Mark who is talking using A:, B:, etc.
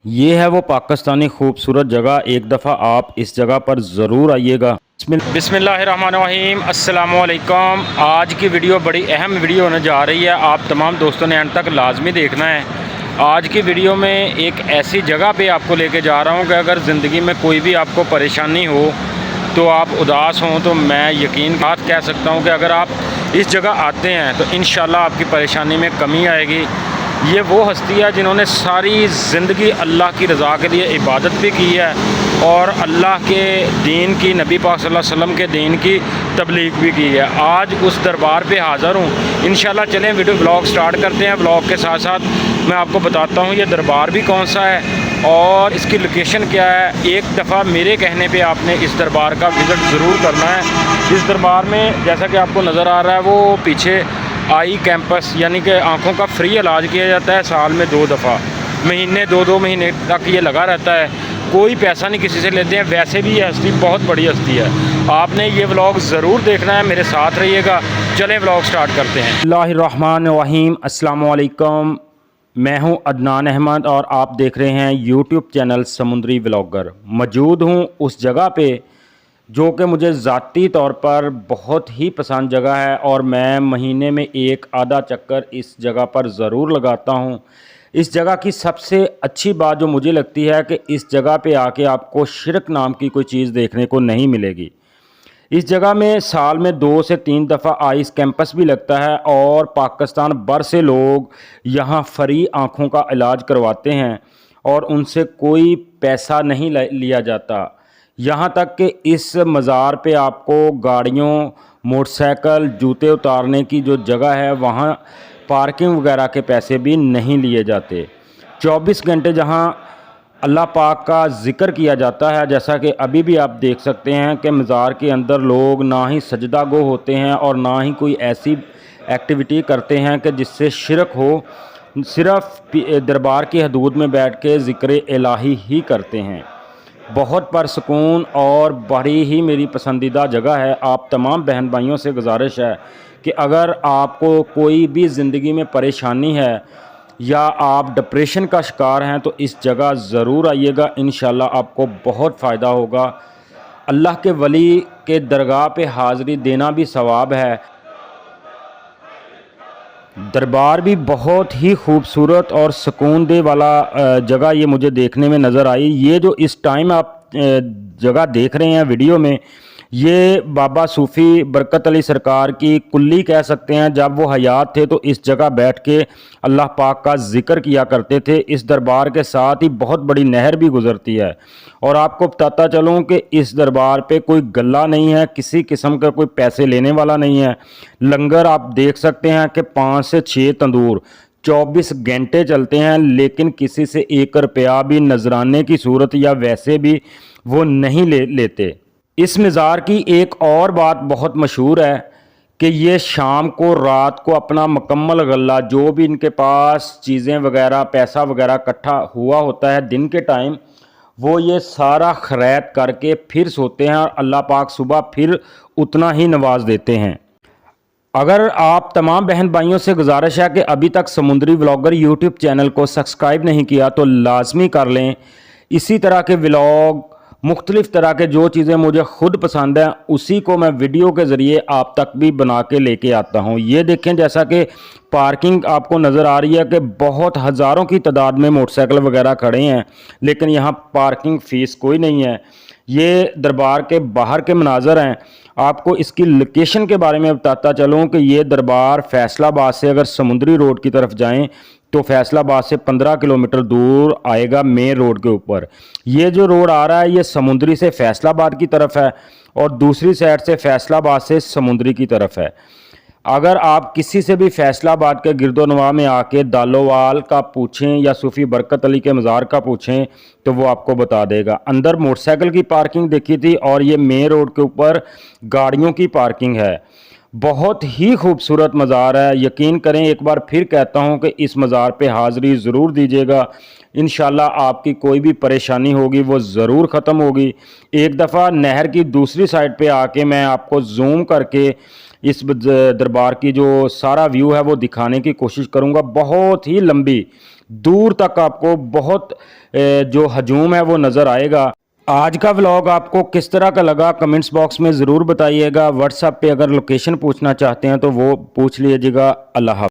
A: ये है वो पाकिस्तानी खूबसूरत जगह। एक दफ़ा आप इस जगह पर ज़रूर आइएगा। बिस्मिल्लाहिर्रहमानिर्रहीम, अस्सलामुअलैकुम। आज की वीडियो बड़ी अहम वीडियो होने जा रही है। आप तमाम दोस्तों ने अंत तक लाजमी देखना है। आज की वीडियो में एक ऐसी जगह पे आपको लेके जा रहा हूँ कि अगर ज़िंदगी में कोई भी आपको परेशानी हो, तो आप उदास हों, तो मैं यकीन बात कह सकता हूँ कि अगर आप इस जगह आते हैं तो इंशाल्लाह आपकी परेशानी में कमी आएगी। ये वो हस्ती है जिन्होंने सारी ज़िंदगी अल्लाह की रज़ा के लिए इबादत भी की है और अल्लाह के दीन की, नबी पाक सल्लल्लाहु अलैहि वसल्लम के दीन की तबलीग भी की है। आज उस दरबार पे हाज़िर हूँ। इंशाल्लाह चलें वीडियो ब्लॉग स्टार्ट करते हैं। ब्लॉग के साथ साथ मैं आपको बताता हूँ ये दरबार भी कौन सा है और इसकी लोकेशन क्या है। एक दफ़ा मेरे कहने पे आपने इस दरबार का विज़िट ज़रूर करना है। इस दरबार में जैसा कि आपको नज़र आ रहा है, वो पीछे आई कैंपस यानी कि आँखों का फ्री इलाज किया जाता है साल में 2 दफ़ा। महीने 2-2 महीने तक ये लगा रहता है। कोई पैसा नहीं किसी से लेते हैं। वैसे भी ये हस्ती बहुत बड़ी हस्ती है। आपने ये व्लॉग ज़रूर देखना है, मेरे साथ रहिएगा। चलें व्लॉग स्टार्ट करते हैं। बिस्मिल्लाहिर्रहमानिर्रहीम, अस्सलाम वालेकुम। मैं हूं अदनान अहमद और आप देख रहे हैं यूट्यूब चैनल समुंदरी व्लॉगर। मौजूद हूं उस जगह पे जो कि मुझे ज़ाती तौर पर बहुत ही पसंद जगह है और मैं महीने में एक आधा चक्कर इस जगह पर ज़रूर लगाता हूं। इस जगह की सबसे अच्छी बात जो मुझे लगती है कि इस जगह पे आके आपको शिरक नाम की कोई चीज़ देखने को नहीं मिलेगी। इस जगह में साल में 2 से 3 दफ़ा आइस कैंपस भी लगता है और पाकिस्तान भर से लोग यहाँ फ्री आँखों का इलाज करवाते हैं और उनसे कोई पैसा नहीं लिया जाता। यहाँ तक कि इस मज़ार पे आपको गाड़ियों, मोटरसाइकिल, जूते उतारने की जो जगह है वहाँ पार्किंग वगैरह के पैसे भी नहीं लिए जाते। 24 घंटे जहाँ अल्लाह पाक का ज़िक्र किया जाता है। जैसा कि अभी भी आप देख सकते हैं कि मज़ार के अंदर लोग ना ही सजदा गो होते हैं और ना ही कोई ऐसी एक्टिविटी करते हैं कि जिससे शिरक हो। सिर्फ़ दरबार की हदूद में बैठ के ज़िक्र इलाही ही करते हैं। बहुत परसकून और बड़ी ही मेरी पसंदीदा जगह है। आप तमाम बहन भाइयों से गुजारिश है कि अगर आपको कोई भी ज़िंदगी में परेशानी है या आप डिप्रेशन का शिकार हैं तो इस जगह ज़रूर आइएगा। इंशाल्लाह आपको बहुत फ़ायदा होगा। अल्लाह के वली के दरगाह पे हाज़री देना भी सवाब है। दरबार भी बहुत ही खूबसूरत और सुकून दे वाला जगह ये मुझे देखने में नज़र आई। ये जो इस टाइम आप जगह देख रहे हैं वीडियो में, ये बाबा सूफ़ी बरकत अली सरकार की कुल्ली कह सकते हैं। जब वो हयात थे तो इस जगह बैठ के अल्लाह पाक का ज़िक्र किया करते थे। इस दरबार के साथ ही बहुत बड़ी नहर भी गुज़रती है और आपको बताता चलूँ कि इस दरबार पे कोई गल्ला नहीं है, किसी किस्म का कोई पैसे लेने वाला नहीं है। लंगर आप देख सकते हैं कि 5 से 6 तंदूर 24 घंटे चलते हैं, लेकिन किसी से 1 रुपया भी नजराने की सूरत या वैसे भी वो नहीं लेते। इस मज़ार की एक और बात बहुत मशहूर है कि ये शाम को, रात को अपना मुकम्मल गल्ला जो भी इनके पास चीज़ें वगैरह, पैसा वगैरह इकट्ठा हुआ होता है दिन के टाइम, वो ये सारा खैरात करके फिर सोते हैं और अल्लाह पाक सुबह फिर उतना ही नवाज देते हैं। अगर आप तमाम बहन भाइयों से गुजारिश है कि अभी तक समुंदरी व्लॉगर यूट्यूब चैनल को सब्सक्राइब नहीं किया तो लाजमी कर लें। इसी तरह के व्लॉग, मुख्तलिफ़ तरह के जो चीज़ें मुझे खुद पसंद हैं उसी को मैं वीडियो के ज़रिए आप तक भी बना के लेके आता हूँ। ये देखें, जैसा कि पार्किंग आपको नज़र आ रही है कि बहुत हज़ारों की तादाद में मोटरसाइकिल वगैरह खड़े हैं, लेकिन यहाँ पार्किंग फ़ीस कोई नहीं है। ये दरबार के बाहर के मनाज़र हैं। आपको इसकी लोकेशन के बारे में बताता चलूँ कि ये दरबार फैसलाबाद से अगर समुंदरी रोड की तरफ जाएं तो फैसलाबाद से 15 किलोमीटर दूर आएगा मेन रोड के ऊपर। ये जो रोड आ रहा है ये समुंदरी से फैसलाबाद की तरफ है और दूसरी साइड से फैसलाबाद से समुंदरी की तरफ है। अगर आप किसी से भी फैसलाबाद के गिरदोनवा में आके दालोवाल का पूछें या सूफ़ी बरकत अली के मज़ार का पूछें तो वो आपको बता देगा। अंदर मोटरसाइकिल की पार्किंग देखी थी और ये मेन रोड के ऊपर गाड़ियों की पार्किंग है। बहुत ही खूबसूरत मज़ार है। यकीन करें, एक बार फिर कहता हूँ कि इस मज़ार पे हाज़री ज़रूर दीजिएगा। इंशाल्लाह आपकी कोई भी परेशानी होगी वो ज़रूर ख़त्म होगी। एक दफ़ा नहर की दूसरी साइड पे आके मैं आपको जूम करके इस दरबार की जो सारा व्यू है वो दिखाने की कोशिश करूँगा। बहुत ही लंबी दूर तक आपको बहुत जो हजूम है वो नज़र आएगा। आज का व्लॉग आपको किस तरह का लगा कमेंट्स बॉक्स में ज़रूर बताइएगा। व्हाट्सएप पे अगर लोकेशन पूछना चाहते हैं तो वो पूछ लीजिएगा। अल्लाह हाफ़िज़।